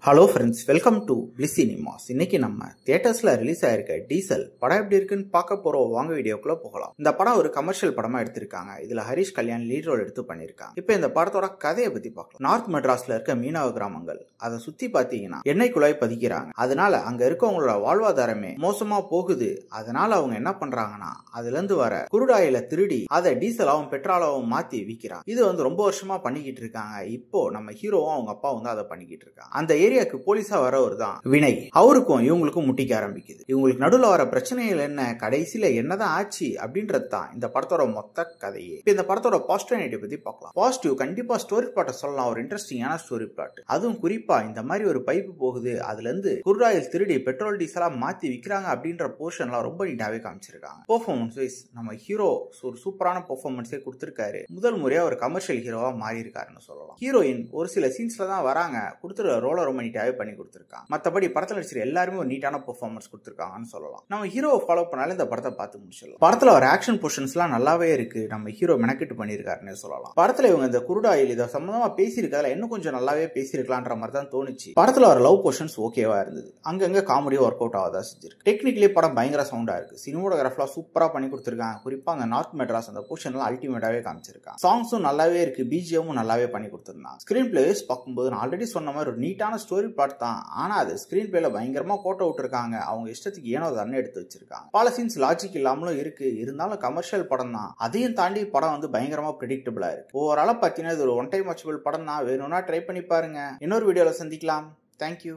Hello friends, welcome to bliss cinemas. இன்னைக்கு நம்ம தியேட்டர்ஸ்ல release ஆயிருக்க டீசல் படம் எப்படி இருக்குன்னு பார்க்க போறோம். வாங்க வீடியோக்குள்ள போகலாம். இந்த படம் ஒரு கமர்ஷியல் படமா எடுத்திருக்காங்க. இதுல ஹரிஷ் கல்யாண் லீட் ரோல் எடுத்து பண்ணிருக்காங்க. இப்போ இந்த படத்தோட கதையை பத்தி பார்க்கலாம். நார்த் மெட்ராஸ்ல இருக்க மீனவ கிராமங்கள், அதை சுத்தி பாத்தீங்கன்னா எண்ணெய் குழாய் பதிக்கிறாங்க. அதனால அங்க இருக்கவங்களோட வாழ்வாதாரமே மோசமா போகுது. அதனால அவங்க என்ன பண்றாங்கன்னா அதுல இருந்து வர குருடாயில திருடி அதை டீசலாவும் பெட்ரோலாவும் மாத்தி விற்கிறாங்க. இது ரொம்ப வருஷமா பண்ணிக்கிட்டு இருக்காங்க. இப்போ நம்ம ஹீரோவும் அவங்க அப்பா அதை பண்ணிக்கிட்டு இருக்காங்க. அந்த ஏரியாக்கு போலீஸா வரவர் தான் வினய். அவருக்கும் இவங்களுக்கும் முட்டிக்க ஆரம்பிக்குது. இவங்களுக்கு நடுவில் வர பிரச்சனைகள் என்ன, கடைசியில என்னதான் ஆச்சு அப்படின்றது தான் இந்த படத்தோட மொத்த கதையே. இந்த படத்தோட பாசிட்டிவ் பத்தி பார்க்கலாம். பாசிட்டிவ் கண்டிப்பா ஸ்டோரி பிளாட்டை சொல்லலாம். ஒரு இன்ட்ரெஸ்டிங்கான ஸ்டோரி பிளாட். அதுவும் குறிப்பா இந்த மாதிரி ஒரு பைப்பு போகுது, அதுல இருந்து குருடாயில் திருடி பெட்ரோல் டீசலா மாத்தி விற்கிறாங்க அப்படின்ற போர்ஷன்லாம் ரொம்ப நீட்டாவே காமிச்சிருக்காங்க. பெர்ஃபார்மன்ஸ் வைஸ் நம்ம ஹீரோ ஒரு சூப்பரான பெர்ஃபார்மன்ஸே கொடுத்திருக்காரு. முதல் முறையா ஒரு கமர்ஷியல் ஹீரோவா மாறி இருக்காருன்னு சொல்லலாம். ஹீரோயின் ஒரு சில சீன்ஸ்ல தான் வராங்க, கொடுத்துற ரோல ரொம்ப நீட்டாவே பண்ணி கொடுத்திருக்காங்க. மத்தபடி படத்துல நடிச்ச எல்லாருமே ஒரு நீட்டான பெர்ஃபார்மன்ஸ் கொடுத்திருக்காங்கன்னு சொல்லலாம். நம்ம ஹீரோவை ஃபாலோ பண்ணாலும் இந்த படத்தை பார்த்து முடிச்சிடலாம். படத்துல ஒரு ஆக்ஷன் போர்ஷன்ஸ் எல்லாம் நல்லாவே இருக்கு. நம்ம ஹீரோ மெனக்கிட்டு பண்ணிருக்காருன்னு சொல்லலாம். படத்துல இவங்க இந்த குருடாயில் இதை சம்பந்தமா பேசியிருக்கல இன்னும் கொஞ்சம் நல்லாவே பேசியிருக்கலான்ற மாதிரி தான் தோணுச்சு. படத்துல ஒரு லவ் போர்ஷன்ஸ் ஓகேவா இருந்தது. அங்கங்க காமெடியா ஒர்க் அவுட் ஆகாதா செஞ்சிருக்கு. டெக்னிக்கலி படம் பயங்கர சவுண்டா இருக்கு. சினிமோகிராஃபிலாம் சூப்பரா பண்ணி கொடுத்திருக்காங்க. குறிப்பா அந்த நார்த் மெட்ராஸ் அந்த போர்ஷன் எல்லாம் அல்டிமேட்டாவே காமிச்சிருக்காங்க. சாங்ஸும் நல்லாவே இருக்கு. பிஜிஎமும் நல்லாவே பண்ணி கொடுத்திருந்தாங்க. ஸ்கிரீன் பிளேஸ் பார்க்கும்போது நான் ஆல்ரெடி சொன்ன மாதிரி ஒரு நீட்டான ஸ்டோரி பிளாட் தான். ஆனா அது ஸ்கிரீன் பிளேல பயங்கரமா கோட்ட விட்டுருக்காங்க. அவங்க இஷ்டத்துக்கு ஏனோ தானே எடுத்து வச்சிருக்காங்க. பல சீன்ஸ் லாஜிக் இல்லாமலும் இருக்கு. இருந்தாலும் கமர்ஷியல் படம் தான். அதையும் தாண்டி படம் பயங்கரமா பிரெடிக்டபிளா இருக்கு. ஓவராலா பாத்தீங்கன்னா இது ஒரு ஒன் டைம் வாட்சபிள் படம் தான். வேணும்னா ட்ரை பண்ணி பாருங்க. இன்னொரு வீடியோல சந்திக்கலாம். தேங்க்யூ.